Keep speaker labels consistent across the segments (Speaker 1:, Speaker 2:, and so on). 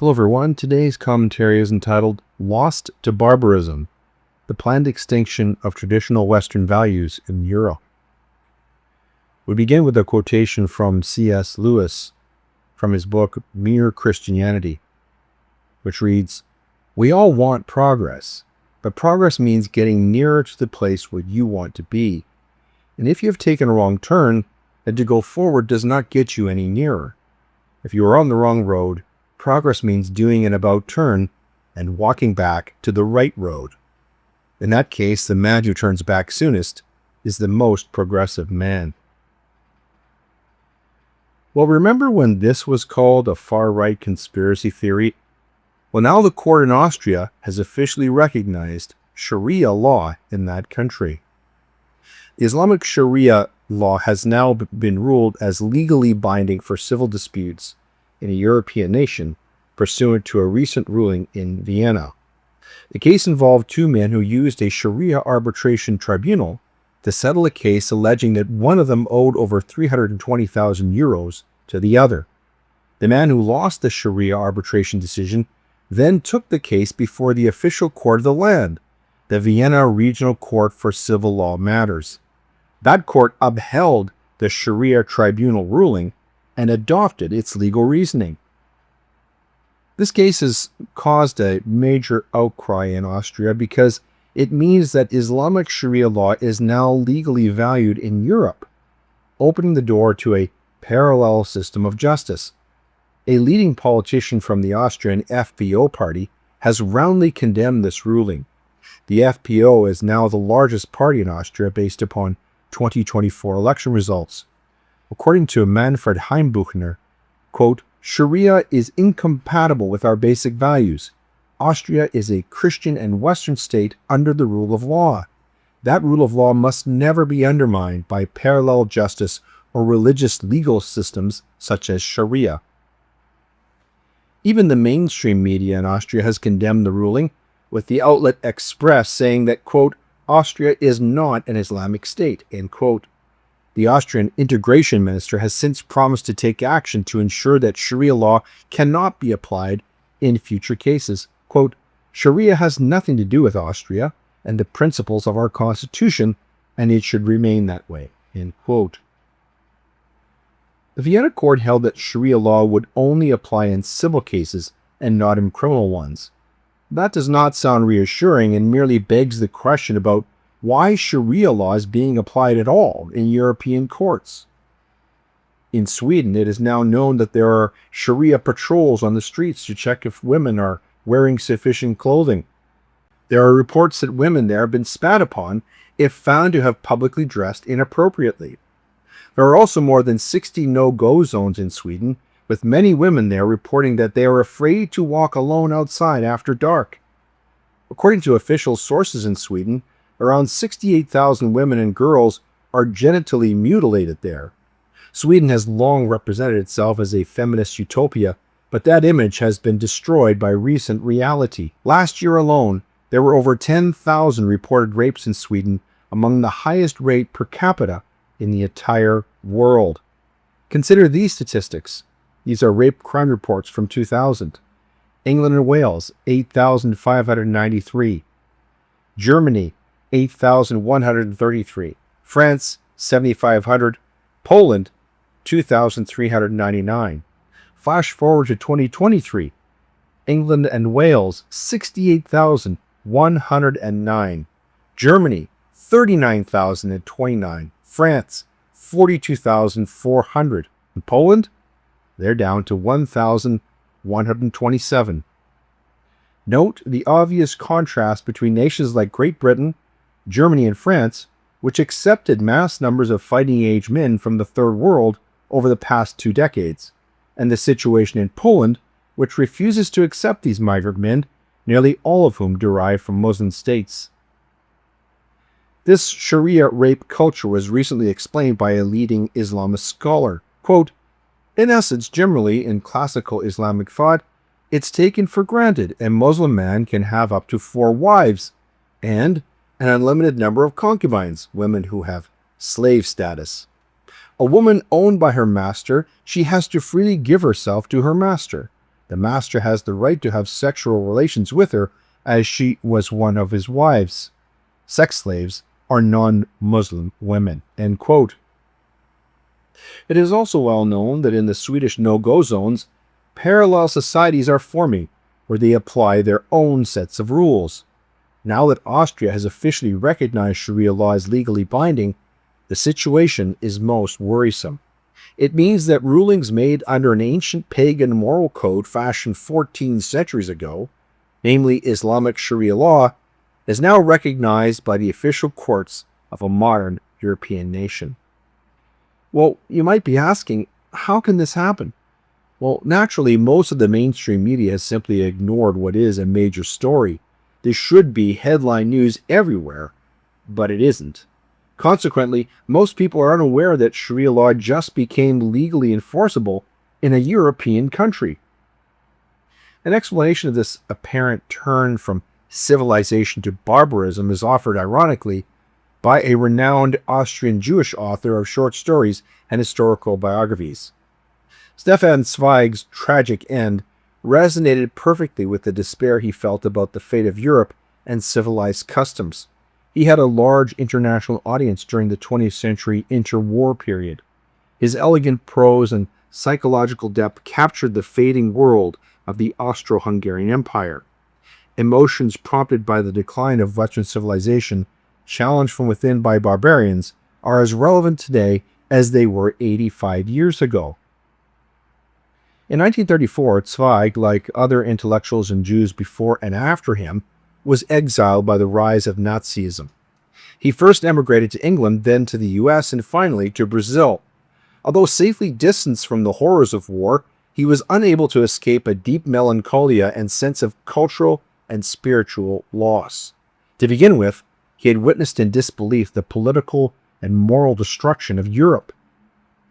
Speaker 1: Hello everyone, today's commentary is entitled Lost to Barbarism, the Planned Extinction of Traditional Western Values in Europe. We begin with a quotation from C.S. Lewis from his book Mere Christianity, which reads, "We all want progress, but progress means getting nearer to the place where you want to be. And if you have taken a wrong turn, then to go forward does not get you any nearer. If you are on the wrong road, progress means doing an about turn and walking back to the right road. In that case, the man who turns back soonest is the most progressive man." Well, remember when this was called a far-right conspiracy theory? Well, now the court in Austria has officially recognized Sharia law in that country. The Islamic Sharia law has now been ruled as legally binding for civil disputes in a European nation, pursuant to a recent ruling in Vienna. The case involved two men who used a Sharia arbitration tribunal to settle a case alleging that one of them owed over 320,000 euros to the other. The man who lost the Sharia arbitration decision then took the case before the official court of the land, the Vienna Regional Court for Civil Law Matters. That court upheld the Sharia tribunal ruling and adopted its legal reasoning. This case has caused a major outcry in Austria because it means that Islamic Sharia law is now legally valued in Europe, opening the door to a parallel system of justice. A leading politician from the Austrian FPO party has roundly condemned this ruling. The FPO is now the largest party in Austria based upon 2024 election results. According to Manfred Heimbuchner, quote, "Sharia is incompatible with our basic values. Austria is a Christian and Western state under the rule of law. That rule of law must never be undermined by parallel justice or religious legal systems such as Sharia." Even the mainstream media in Austria has condemned the ruling, with the outlet Express saying that, quote, "Austria is not an Islamic state," end quote. The Austrian integration minister has since promised to take action to ensure that Sharia law cannot be applied in future cases. Quote, "Sharia has nothing to do with Austria and the principles of our constitution, and it should remain that way," end quote. The Vienna court held that Sharia law would only apply in civil cases and not in criminal ones. That does not sound reassuring and merely begs the question about why Sharia law is being applied at all in European courts. In Sweden, it is now known that there are Sharia patrols on the streets to check if women are wearing sufficient clothing. There are reports that women there have been spat upon if found to have publicly dressed inappropriately. There are also more than 60 no-go zones in Sweden, with many women there reporting that they are afraid to walk alone outside after dark. According to official sources in Sweden, around 68,000 women and girls are genitally mutilated there. Sweden has long represented itself as a feminist utopia, but that image has been destroyed by recent reality. Last year alone, there were over 10,000 reported rapes in Sweden, among the highest rate per capita in the entire world. Consider these statistics. These are rape crime reports from 2000. England and Wales, 8,593. Germany, 8,133. France, 7,500. Poland, 2,399. Flash forward to 2023. England and Wales, 68,109. Germany, 39,029. France, 42,400. And Poland, they're down to 1,127. Note the obvious contrast between nations like Great Britain, Germany, and France, which accepted mass numbers of fighting-age men from the Third World over the past 2 decades, and the situation in Poland, which refuses to accept these migrant men, nearly all of whom derive from Muslim states. This Sharia rape culture was recently explained by a leading Islamist scholar. Quote, "In essence, generally, in classical Islamic thought, it's taken for granted a Muslim man can have up to 4 wives and an unlimited number of concubines, women who have slave status. A woman owned by her master, she has to freely give herself to her master. The master has the right to have sexual relations with her as she was one of his wives. Sex slaves are non-Muslim women." End quote. It is also well known that in the Swedish no-go zones, parallel societies are forming where they apply their own sets of rules. Now that Austria has officially recognized Sharia law as legally binding, the situation is most worrisome. It means that rulings made under an ancient pagan moral code fashioned 14 centuries ago, namely Islamic Sharia law, is now recognized by the official courts of a modern European nation. Well, you might be asking, how can this happen? Well, naturally, most of the mainstream media has simply ignored what is a major story. This should be headline news everywhere, but it isn't. Consequently, most people are unaware that Sharia law just became legally enforceable in a European country. An explanation of this apparent turn from civilization to barbarism is offered ironically by a renowned Austrian Jewish author of short stories and historical biographies. Stefan Zweig's tragic end resonated perfectly with the despair he felt about the fate of Europe and civilized customs. He had a large international audience during the 20th century interwar period. His elegant prose and psychological depth captured the fading world of the Austro-Hungarian Empire. Emotions prompted by the decline of Western civilization, challenged from within by barbarians, are as relevant today as they were 85 years ago. In 1934, Zweig, like other intellectuals and Jews before and after him, was exiled by the rise of Nazism. He first emigrated to England, then to the US, and finally to Brazil. Although safely distanced from the horrors of war, he was unable to escape a deep melancholia and sense of cultural and spiritual loss. To begin with, he had witnessed in disbelief the political and moral destruction of Europe.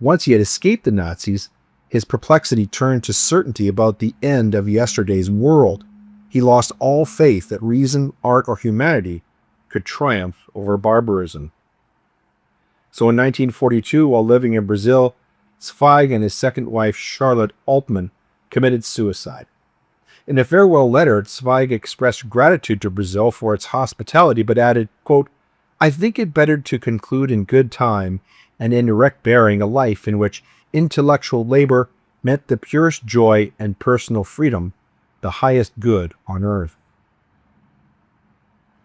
Speaker 1: Once he had escaped the Nazis, his perplexity turned to certainty about the end of yesterday's world. He lost all faith that reason, art, or humanity could triumph over barbarism. So in 1942, while living in Brazil, Zweig and his second wife, Charlotte Altmann, committed suicide. In a farewell letter, Zweig expressed gratitude to Brazil for its hospitality, but added, quote, "I think it better to conclude in good time and in erect bearing a life in which intellectual labor meant the purest joy and personal freedom, the highest good on earth."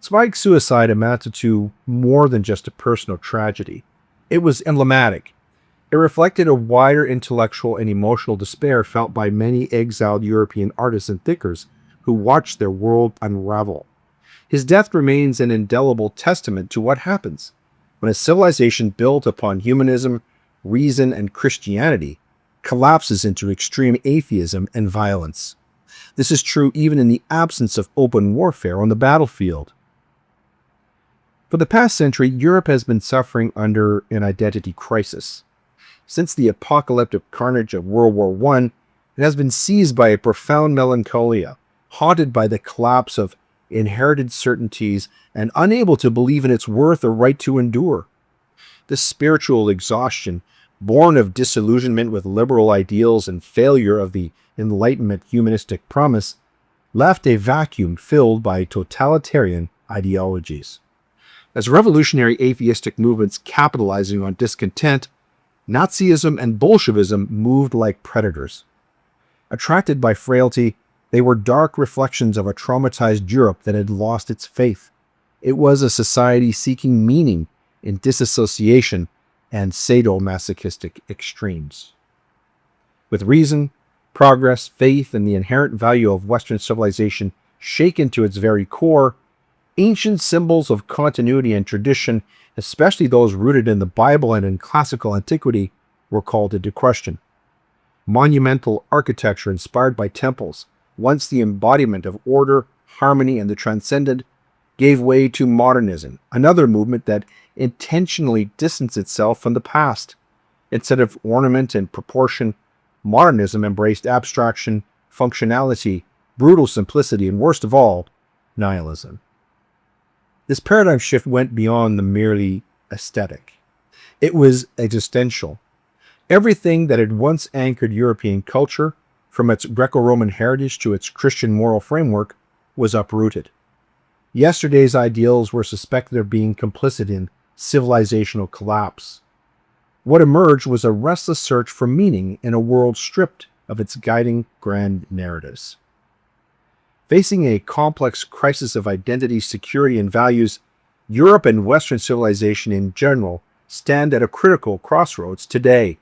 Speaker 1: Zweig's suicide amounted to more than just a personal tragedy. It was emblematic. It reflected a wider intellectual and emotional despair felt by many exiled European artists and thinkers who watched their world unravel. His death remains an indelible testament to what happens when a civilization built upon humanism, reason, and Christianity collapses into extreme atheism and violence. This is true even in the absence of open warfare on the battlefield. For the past century, Europe has been suffering under an identity crisis. Since the apocalyptic carnage of World War I, it has been seized by a profound melancholia, haunted by the collapse of inherited certainties and unable to believe in its worth or right to endure. This spiritual exhaustion, born of disillusionment with liberal ideals and failure of the Enlightenment humanistic promise, left a vacuum filled by totalitarian ideologies. As revolutionary atheistic movements capitalizing on discontent, Nazism and Bolshevism moved like predators. Attracted by frailty, they were dark reflections of a traumatized Europe that had lost its faith. It was a society seeking meaning in disassociation and sadomasochistic extremes. With reason, progress, faith, and the inherent value of Western civilization shaken to its very core, ancient symbols of continuity and tradition, especially those rooted in the Bible and in classical antiquity, were called into question. Monumental architecture inspired by temples, once the embodiment of order, harmony, and the transcendent, gave way to modernism, another movement that intentionally distanced itself from the past. Instead of ornament and proportion, modernism embraced abstraction, functionality, brutal simplicity, and worst of all, nihilism. This paradigm shift went beyond the merely aesthetic. It was existential. Everything that had once anchored European culture, from its Greco-Roman heritage to its Christian moral framework, was uprooted. Yesterday's ideals were suspected of being complicit in civilizational collapse. What emerged was a restless search for meaning in a world stripped of its guiding grand narratives. Facing a complex crisis of identity, security, and values, Europe and Western civilization in general stand at a critical crossroads today.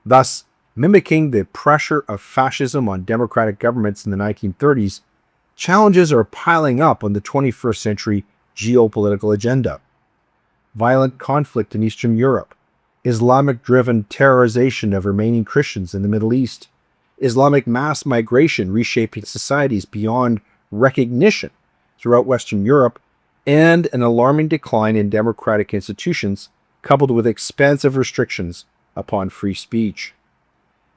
Speaker 1: Thus, mimicking the pressure of fascism on democratic governments in the 1930s, challenges are piling up on the 21st century geopolitical agenda. Violent conflict in Eastern Europe, Islamic-driven terrorization of remaining Christians in the Middle East, Islamic mass migration reshaping societies beyond recognition throughout Western Europe, and an alarming decline in democratic institutions coupled with expansive restrictions upon free speech.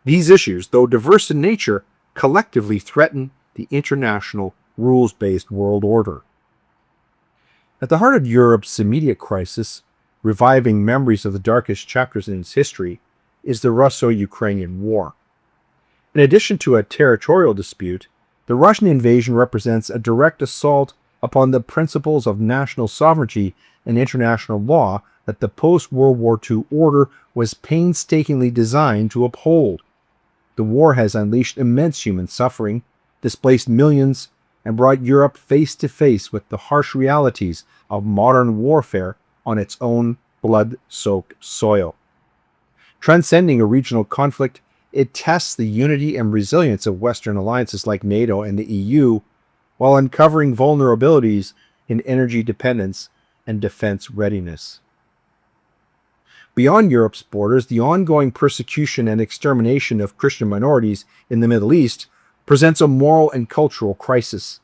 Speaker 1: These issues, though diverse in nature, collectively threaten the international rules-based world order. At the heart of Europe's immediate crisis, reviving memories of the darkest chapters in its history, is the Russo-Ukrainian War. In addition to a territorial dispute, the Russian invasion represents a direct assault upon the principles of national sovereignty and international law that the post-World War II order was painstakingly designed to uphold. The war has unleashed immense human suffering, displaced millions, and brought Europe face to face with the harsh realities of modern warfare on its own blood-soaked soil. Transcending a regional conflict, it tests the unity and resilience of Western alliances like NATO and the EU, while uncovering vulnerabilities in energy dependence and defense readiness. Beyond Europe's borders, the ongoing persecution and extermination of Christian minorities in the Middle East presents a moral and cultural crisis.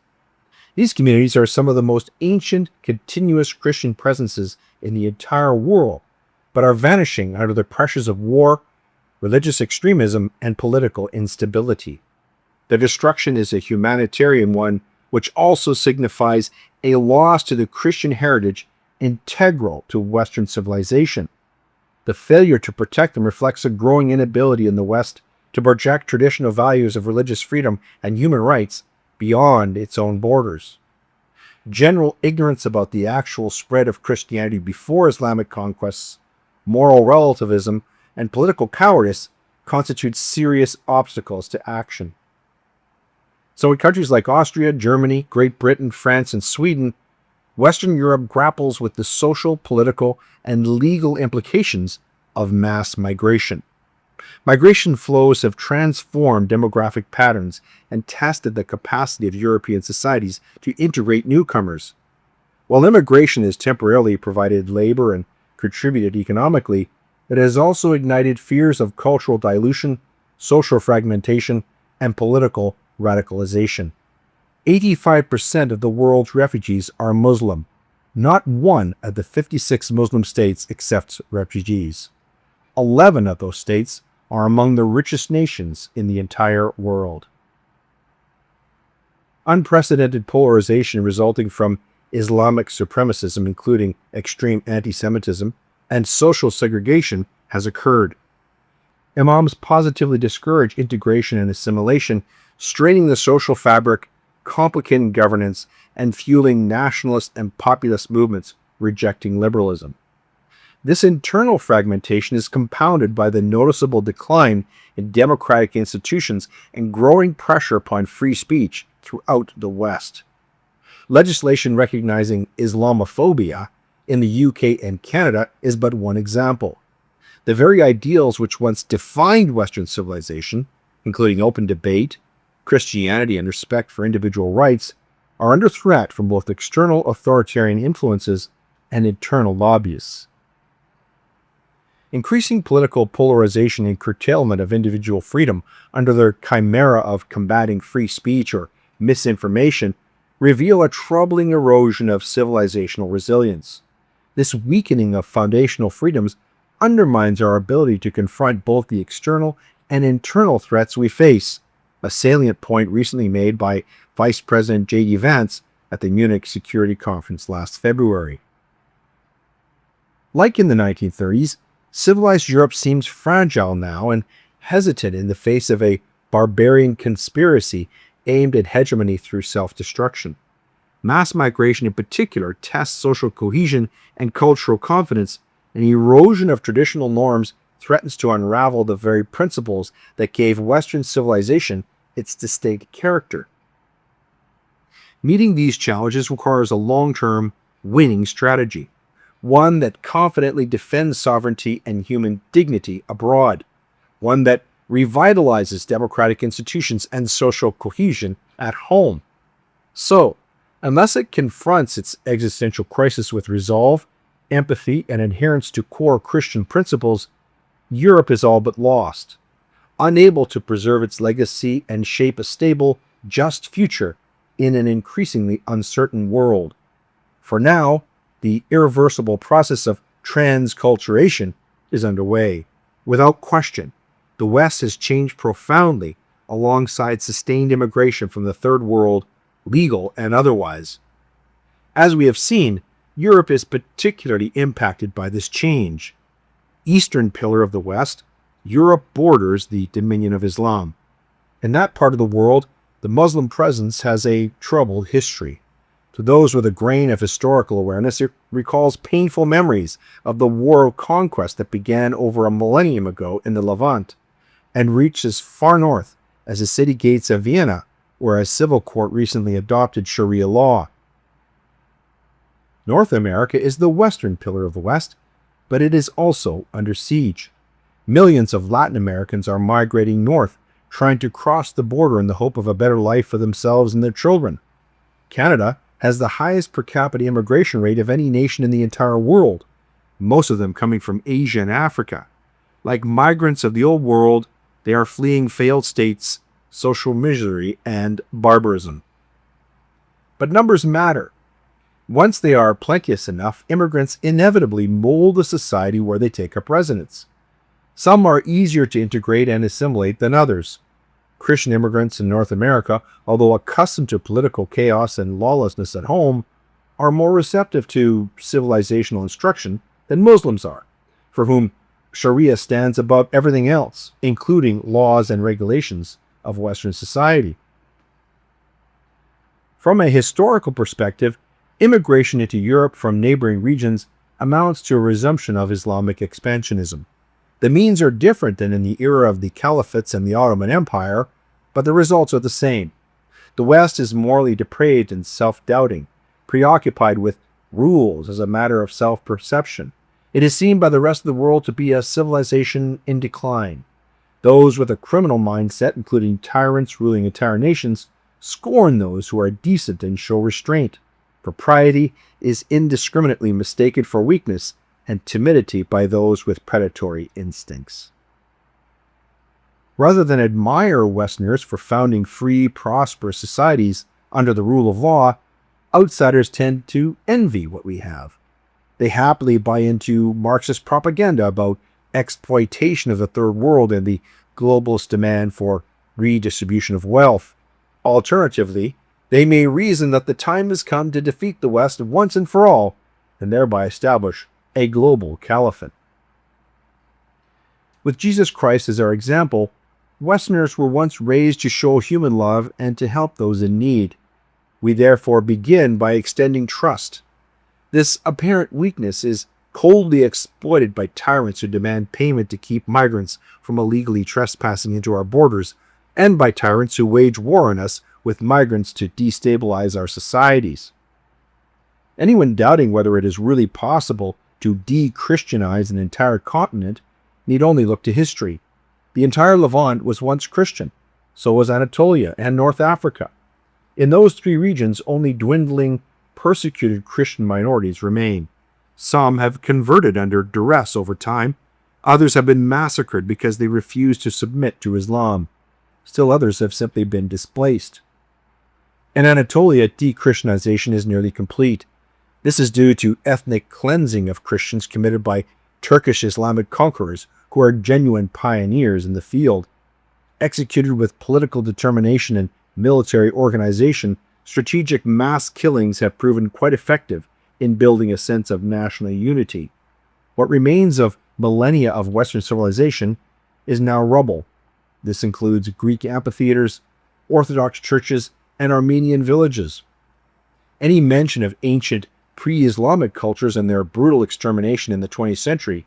Speaker 1: These communities are some of the most ancient, continuous Christian presences in the entire world, but are vanishing under the pressures of war, religious extremism, and political instability. The destruction is a humanitarian one, which also signifies a loss to the Christian heritage integral to Western civilization. The failure to protect them reflects a growing inability in the West to project traditional values of religious freedom and human rights beyond its own borders. General ignorance about the actual spread of Christianity before Islamic conquests, moral relativism, and political cowardice constitute serious obstacles to action. So in countries like Austria, Germany, Great Britain, France, and Sweden, Western Europe grapples with the social, political, and legal implications of mass migration. Migration flows have transformed demographic patterns and tested the capacity of European societies to integrate newcomers. While immigration has temporarily provided labor and contributed economically, it has also ignited fears of cultural dilution, social fragmentation, and political radicalization. 85% of the world's refugees are Muslim. Not one of the 56 Muslim states accepts refugees. 11 of those states are among the richest nations in the entire world. Unprecedented polarization resulting from Islamic supremacism, including extreme anti-Semitism, and social segregation has occurred. Imams positively discourage integration and assimilation, straining the social fabric, complicating governance, and fueling nationalist and populist movements rejecting liberalism. This internal fragmentation is compounded by the noticeable decline in democratic institutions and growing pressure upon free speech throughout the West. Legislation recognizing Islamophobia in the UK and Canada is but one example. The very ideals which once defined Western civilization, including open debate, Christianity, and respect for individual rights, are under threat from both external authoritarian influences and internal lobbyists. Increasing political polarization and curtailment of individual freedom under the chimera of combating free speech or misinformation reveal a troubling erosion of civilizational resilience. This weakening of foundational freedoms undermines our ability to confront both the external and internal threats we face, a salient point recently made by Vice President J.D. Vance at the Munich Security Conference last February. Like in the 1930s, civilized Europe seems fragile now and hesitant in the face of a barbarian conspiracy aimed at hegemony through self-destruction. Mass migration in particular tests social cohesion and cultural confidence, and erosion of traditional norms threatens to unravel the very principles that gave Western civilization its distinct character. Meeting these challenges requires a long-term, winning strategy, one that confidently defends sovereignty and human dignity abroad, one that revitalizes democratic institutions and social cohesion at home. So, unless it confronts its existential crisis with resolve, empathy, and adherence to core Christian principles, Europe is all but lost, unable to preserve its legacy and shape a stable, just future in an increasingly uncertain world. For now, the irreversible process of transculturation is underway. Without question, the West has changed profoundly alongside sustained immigration from the Third World, legal and otherwise. As we have seen, Europe is particularly impacted by this change. Eastern pillar of the West, Europe borders the dominion of Islam. In that part of the world, the Muslim presence has a troubled history. To those with a grain of historical awareness, it recalls painful memories of the war of conquest that began over a millennium ago in the Levant and reached as far north as the city gates of Vienna, where a civil court recently adopted Sharia law. North America is the western pillar of the West, but it is also under siege. Millions of Latin Americans are migrating north, trying to cross the border in the hope of a better life for themselves and their children. Canada has the highest per capita immigration rate of any nation in the entire world, most of them coming from Asia and Africa. Like migrants of the old world, they are fleeing failed states, social misery, and barbarism. But numbers matter. Once they are plenteous enough, immigrants inevitably mold the society where they take up residence. Some are easier to integrate and assimilate than others. Christian immigrants in North America, although accustomed to political chaos and lawlessness at home, are more receptive to civilizational instruction than Muslims are, for whom Sharia stands above everything else, including laws and regulations of Western society. From a historical perspective, immigration into Europe from neighboring regions amounts to a resumption of Islamic expansionism. The means are different than in the era of the caliphates and the Ottoman Empire, but the results are the same. The West is morally depraved and self-doubting, preoccupied with rules as a matter of self-perception. It is seen by the rest of the world to be a civilization in decline. Those with a criminal mindset, including tyrants ruling entire nations, scorn those who are decent and show restraint. Propriety is indiscriminately mistaken for weakness and timidity by those with predatory instincts. Rather than admire Westerners for founding free, prosperous societies under the rule of law, outsiders tend to envy what we have. They happily buy into Marxist propaganda about exploitation of the Third World and the globalist demand for redistribution of wealth. Alternatively, they may reason that the time has come to defeat the West once and for all, and thereby establish a global caliphate. With Jesus Christ as our example, Westerners were once raised to show human love and to help those in need. We therefore begin by extending trust. This apparent weakness is coldly exploited by tyrants who demand payment to keep migrants from illegally trespassing into our borders, and by tyrants who wage war on us with migrants to destabilize our societies. Anyone doubting whether it is really possible to de-Christianize an entire continent need only look to history. The entire Levant was once Christian, so was Anatolia and North Africa. In those three regions, only dwindling, persecuted Christian minorities remain. Some have converted under duress over time. Others have been massacred because they refused to submit to Islam. Still others have simply been displaced. In Anatolia, de-Christianization is nearly complete. This is due to ethnic cleansing of Christians committed by Turkish Islamic conquerors who are genuine pioneers in the field. Executed with political determination and military organization, strategic mass killings have proven quite effective in building a sense of national unity. What remains of millennia of Western civilization is now rubble. This includes Greek amphitheaters, Orthodox churches, and Armenian villages. Any mention of ancient pre-Islamic cultures and their brutal extermination in the 20th century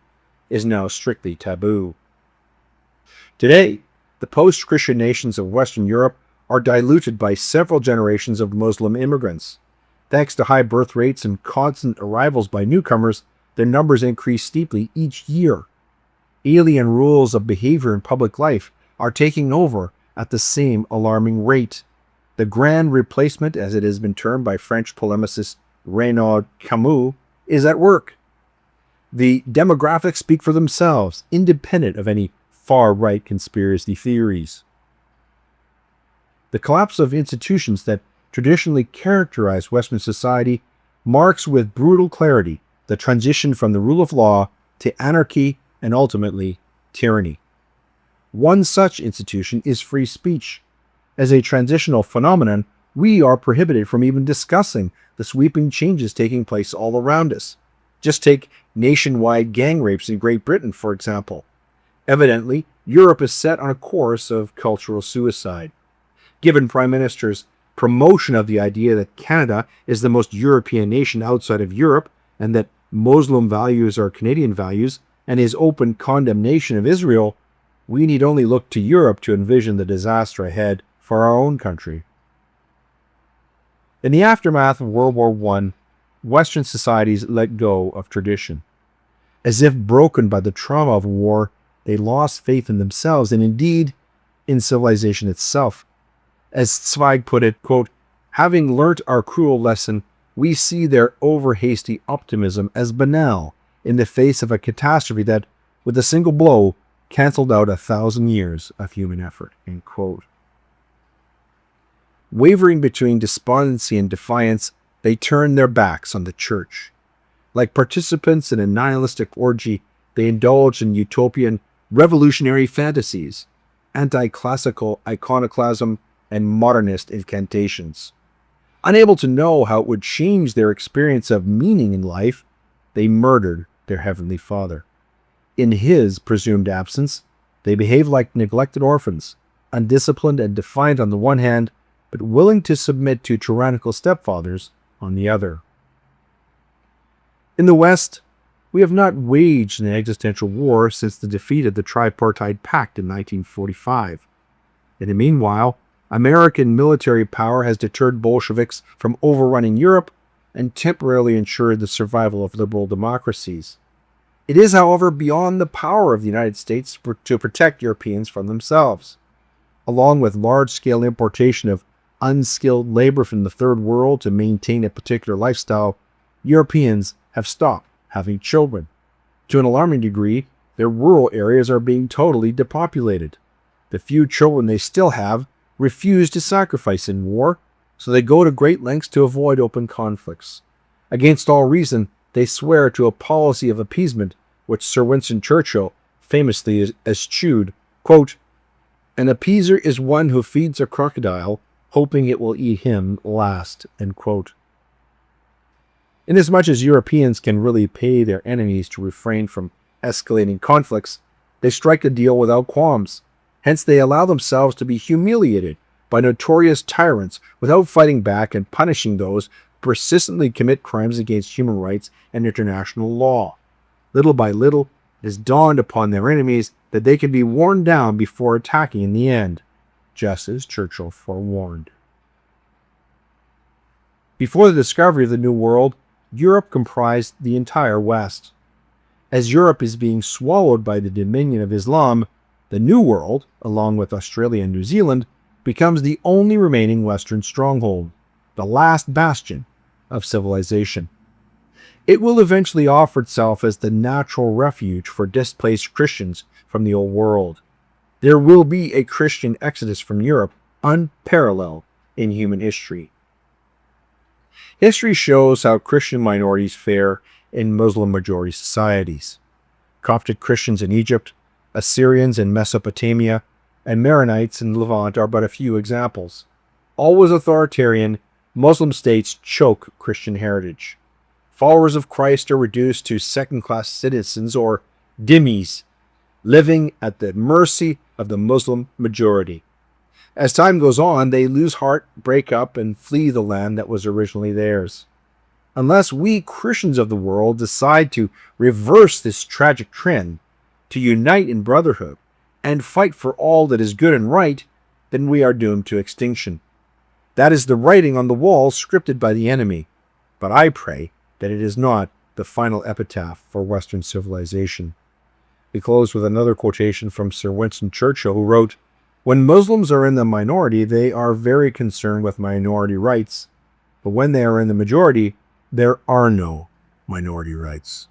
Speaker 1: is now strictly taboo. Today, the post-Christian nations of Western Europe are diluted by several generations of Muslim immigrants. Thanks to high birth rates and constant arrivals by newcomers, their numbers increase steeply each year. Alien rules of behavior in public life are taking over at the same alarming rate. The grand replacement, as it has been termed by French polemicist Renaud Camus, is at work. The demographics speak for themselves, independent of any far-right conspiracy theories. The collapse of institutions that traditionally characterize Western society marks with brutal clarity the transition from the rule of law to anarchy and ultimately tyranny. One such institution is free speech. As a transitional phenomenon, we are prohibited from even discussing the sweeping changes taking place all around us. Just take nationwide gang rapes in Great Britain, for example. Evidently, Europe is set on a course of cultural suicide. Given Prime Minister's promotion of the idea that Canada is the most European nation outside of Europe and that Muslim values are Canadian values, and his open condemnation of Israel, we need only look to Europe to envision the disaster ahead for our own country. In the aftermath of World War I, Western societies let go of tradition. As if broken by the trauma of war, they lost faith in themselves and indeed in civilization itself. As Zweig put it, quote, "Having learnt our cruel lesson, we see their over-hasty optimism as banal in the face of a catastrophe that, with a single blow, cancelled out 1,000 years of human effort." End quote. Wavering between despondency and defiance, they turned their backs on the church. Like participants in a nihilistic orgy, they indulged in utopian, revolutionary fantasies, anti-classical iconoclasm, and modernist incantations. Unable to know how it would change their experience of meaning in life, they murdered their Heavenly Father. In His presumed absence, they behaved like neglected orphans, undisciplined and defiant on the one hand, but willing to submit to tyrannical stepfathers on the other. In the West, we have not waged an existential war since the defeat of the Tripartite Pact in 1945. In the meanwhile, American military power has deterred Bolsheviks from overrunning Europe and temporarily ensured the survival of liberal democracies. It is, however, beyond the power of the United States to protect Europeans from themselves. Along with large-scale importation of unskilled labor from the Third World to maintain a particular lifestyle, Europeans have stopped having children. To an alarming degree, their rural areas are being totally depopulated. The few children they still have refuse to sacrifice in war, so they go to great lengths to avoid open conflicts. Against all reason, they swear to a policy of appeasement, which Sir Winston Churchill famously eschewed, quote, "An appeaser is one who feeds a crocodile, hoping it will eat him last," end quote. Inasmuch as Europeans can really pay their enemies to refrain from escalating conflicts, they strike a deal without qualms. Hence, they allow themselves to be humiliated by notorious tyrants without fighting back and punishing those who persistently commit crimes against human rights and international law. Little by little, it has dawned upon their enemies that they can be worn down before attacking in the end, just as Churchill forewarned. Before the discovery of the New World, Europe comprised the entire West. As Europe is being swallowed by the dominion of Islam, the New World, along with Australia and New Zealand, becomes the only remaining Western stronghold, the last bastion of civilization. It will eventually offer itself as the natural refuge for displaced Christians from the Old World. There will be a Christian exodus from Europe unparalleled in human history. History shows how Christian minorities fare in Muslim-majority societies. Coptic Christians in Egypt, Assyrians in Mesopotamia, and Maronites in Levant are but a few examples. Always authoritarian, Muslim states choke Christian heritage. Followers of Christ are reduced to second-class citizens or dhimmis. living at the mercy of the Muslim majority. As time goes on, they lose heart, break up, and flee the land that was originally theirs. Unless we Christians of the world decide to reverse this tragic trend, to unite in brotherhood, and fight for all that is good and right, then we are doomed to extinction. That is the writing on the wall scripted by the enemy. But I pray that it is not the final epitaph for Western civilization. We close with another quotation from Sir Winston Churchill, who wrote, "When Muslims are in the minority, they are very concerned with minority rights. But when they are in the majority, there are no minority rights."